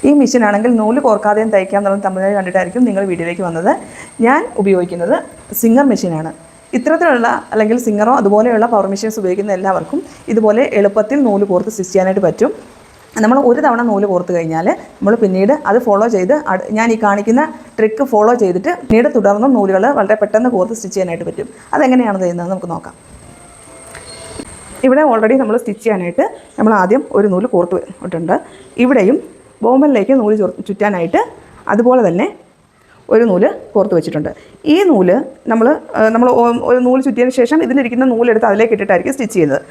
ഈ മെഷീനാണെങ്കിൽ നൂല് കോർക്കാതെയും തയ്ക്കാം എന്നുള്ള തമിഴ് കണ്ടിട്ടായിരിക്കും നിങ്ങൾ വീഡിയോയിലേക്ക് വന്നത്. ഞാൻ ഉപയോഗിക്കുന്നത് സിംഗർ മെഷീനാണ്. ഇത്തരത്തിലുള്ള അല്ലെങ്കിൽ സിംഗറോ അതുപോലെയുള്ള പവർ മെഷീൻസ് ഉപയോഗിക്കുന്ന എല്ലാവർക്കും ഇതുപോലെ എളുപ്പത്തിൽ നൂല് കോർത്ത് സ്റ്റിച്ച് ചെയ്യാനായിട്ട് പറ്റും. നമ്മൾ ഒരു തവണ നൂല് കോർത്ത് കഴിഞ്ഞാൽ നമ്മൾ പിന്നീട് അത് ഫോളോ ചെയ്ത് ഞാൻ ഈ കാണിക്കുന്ന ട്രിക്ക് ഫോളോ ചെയ്തിട്ട് പിന്നീട് തുടർന്നും നൂലുകൾ വളരെ പെട്ടെന്ന് കോർത്ത് സ്റ്റിച്ച് ചെയ്യാനായിട്ട് പറ്റും. അതെങ്ങനെയാണ് ചെയ്യുന്നത് നമുക്ക് നോക്കാം. ഇവിടെ ഓൾറെഡി നമ്മൾ സ്റ്റിച്ച് ചെയ്യാനായിട്ട് നമ്മൾ ആദ്യം ഒരു നൂല് കോർത്ത് ഇട്ടുണ്ട്. ഇവിടെയും ബോംബലിലേക്ക് നൂല് ചുറ്റാനായിട്ട് അതുപോലെ തന്നെ ഒരു നൂല് കോർത്ത് വെച്ചിട്ടുണ്ട്. ഈ നൂല് നമ്മൾ ഒരു നൂല് ചുറ്റിയതിന് ശേഷം ഇതിലിരിക്കുന്ന നൂലെടുത്ത് അതിലേക്ക് ഇട്ടിട്ടായിരിക്കും സ്റ്റിച്ച് ചെയ്യുന്നത്.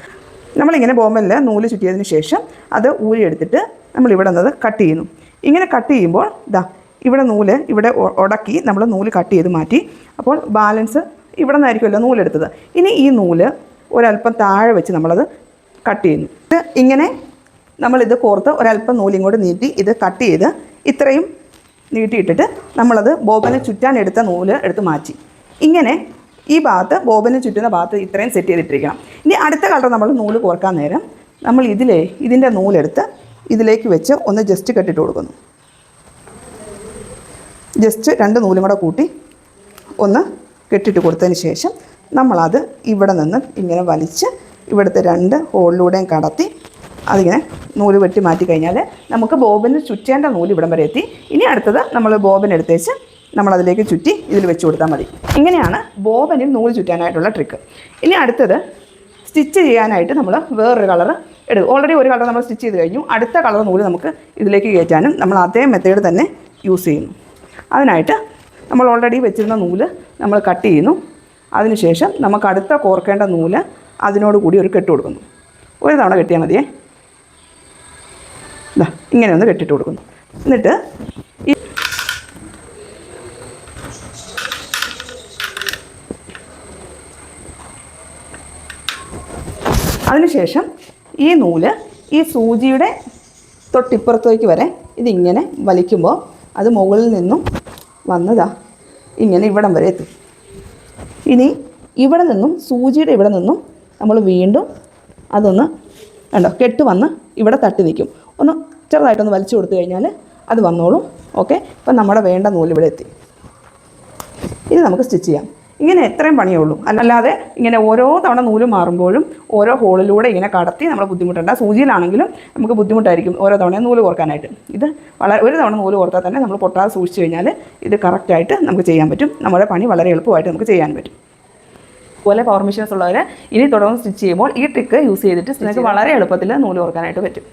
നമ്മളിങ്ങനെ ബോംബലിൽ നൂല് ചുറ്റിയതിന് ശേഷം അത് ഊരിയെടുത്തിട്ട് നമ്മളിവിടെ നിന്ന് കട്ട് ചെയ്യുന്നു. ഇങ്ങനെ കട്ട് ചെയ്യുമ്പോൾ ഇവിടെ നൂല് ഇവിടെ ഉടക്കി നമ്മൾ നൂല് കട്ട് ചെയ്ത് മാറ്റി. അപ്പോൾ ബാലൻസ് ഇവിടെ നിന്നായിരിക്കുമല്ലോ നൂലെടുത്തത്. ഇനി ഈ നൂല് ഒരല്പം താഴെ വെച്ച് നമ്മളത് കട്ട് ചെയ്യുന്നു. ഇങ്ങനെ നമ്മളിത് കോർത്ത് ഒരല്പം നൂലിങ്ങോട്ട് നീട്ടി ഇത് കട്ട് ചെയ്ത് ഇത്രയും നീട്ടിയിട്ടിട്ട് നമ്മളത് ബോബന് ചുറ്റാൻ എടുത്ത നൂല് എടുത്ത് മാറ്റി. ഇങ്ങനെ ഈ ഭാഗത്ത് ബോബന് ചുറ്റുന്ന ഭാഗത്ത് ഇത്രയും സെറ്റ് ചെയ്തിട്ടിരിക്കണം. ഇനി അടുത്ത കളർ നമ്മൾ നൂല് കോർക്കാൻ നേരം നമ്മൾ ഇതിൻ്റെ നൂലെടുത്ത് ഇതിലേക്ക് വെച്ച് ഒന്ന് ജസ്റ്റ് കെട്ടിട്ട് കൊടുക്കുന്നു. ജസ്റ്റ് രണ്ട് നൂലും കൂടെ കൂട്ടി ഒന്ന് കെട്ടിട്ട് കൊടുത്തതിന് ശേഷം നമ്മളത് ഇവിടെ നിന്ന് ഇങ്ങനെ വലിച്ച് ഇവിടുത്തെ രണ്ട് ഹോളിലൂടെയും കടത്തി അതിങ്ങനെ നൂല് വെട്ടി മാറ്റി കഴിഞ്ഞാൽ നമുക്ക് ബോബന് ചുറ്റേണ്ട നൂല് ഇവിടം വരെ എത്തി. ഇനി അടുത്തത് നമ്മൾ ബോബൻ എടുത്തേച്ച് നമ്മളതിലേക്ക് ചുറ്റി ഇതിൽ വെച്ച് കൊടുത്താൽ മതി. ഇങ്ങനെയാണ് ബോബനിൽ നൂല് ചുറ്റാനായിട്ടുള്ള ട്രിക്ക്. ഇനി അടുത്തത് സ്റ്റിച്ച് ചെയ്യാനായിട്ട് നമ്മൾ വേറൊരു കളർ എടുക്കും. ഓൾറെഡി ഒരു കളർ നമ്മൾ സ്റ്റിച്ച് ചെയ്ത് കഴിഞ്ഞു. അടുത്ത കളർ നൂല് നമുക്ക് ഇതിലേക്ക് കയറ്റാനും നമ്മൾ അതേ മെത്തേഡ് തന്നെ യൂസ് ചെയ്യുന്നു. അതിനായിട്ട് നമ്മൾ ഓൾറെഡി വെച്ചിരുന്ന നൂല് നമ്മൾ കട്ട് ചെയ്യുന്നു. അതിനുശേഷം നമുക്ക് അടുത്ത കോർക്കേണ്ട നൂല് അതിനോട് കൂടി ഒരു കെട്ട് കൊടുക്കുന്നു. ഒരു തവണ കെട്ടിയാൽ മതിയേ. ഇങ്ങനെ ഒന്ന് കെട്ടിട്ട് കൊടുക്കുന്നു. എന്നിട്ട് അതിനുശേഷം ഈ നൂല് ഈ സൂചിയുടെ തൊട്ടിപ്പുറത്തേക്ക് വരെ ഇതിങ്ങനെ വലിക്കുമ്പോൾ അത് മുകളിൽ നിന്നും വന്നതാ ഇങ്ങനെ ഇവിടം വരെ എത്തും. ഇനി ഇവിടെ നിന്നും സൂചിയുടെ ഇവിടെ നിന്നും നമ്മൾ വീണ്ടും അതൊന്ന് കെട്ട് വന്ന് ഇവിടെ തട്ടി നിൽക്കും. ഒന്ന് ചെറുതായിട്ടൊന്ന് വലിച്ചു കൊടുത്തു കഴിഞ്ഞാൽ അത് വന്നോളും. ഓക്കെ, ഇപ്പം നമ്മുടെ വേണ്ട നൂല് ഇവിടെ എത്തി. ഇത് നമുക്ക് സ്റ്റിച്ച് ചെയ്യാം. ഇങ്ങനെ എത്രയും പണിയേ ഉള്ളൂ. അല്ലാതെ ഇങ്ങനെ ഓരോ തവണ നൂല് മാറുമ്പോഴും ഓരോ ഹോളിലൂടെ ഇങ്ങനെ കടത്തി നമ്മൾ ബുദ്ധിമുട്ടുണ്ട്. സൂചിയിലാണെങ്കിലും നമുക്ക് ബുദ്ധിമുട്ടായിരിക്കും ഓരോ തവണ നൂല് കോർക്കാനായിട്ട്. ഇത് ഒരു തവണ നൂല് കോർത്താൽ തന്നെ നമ്മൾ പൊട്ടാതെ സൂക്ഷിച്ച് കഴിഞ്ഞാൽ ഇത് കറക്റ്റായിട്ട് നമുക്ക് ചെയ്യാൻ പറ്റും. നമ്മുടെ പണി വളരെ എളുപ്പമായിട്ട് നമുക്ക് ചെയ്യാൻ പറ്റും. അതുപോലെ പവർ മെഷീൻസ് ഉള്ളവർ ഇനി തുടർന്ന് സ്റ്റിച്ച് ചെയ്യുമ്പോൾ ഈ ട്രിക്ക് യൂസ് ചെയ്തിട്ട് നിങ്ങൾക്ക് വളരെ എളുപ്പത്തിൽ നൂല് കോർക്കാനായിട്ട് പറ്റും.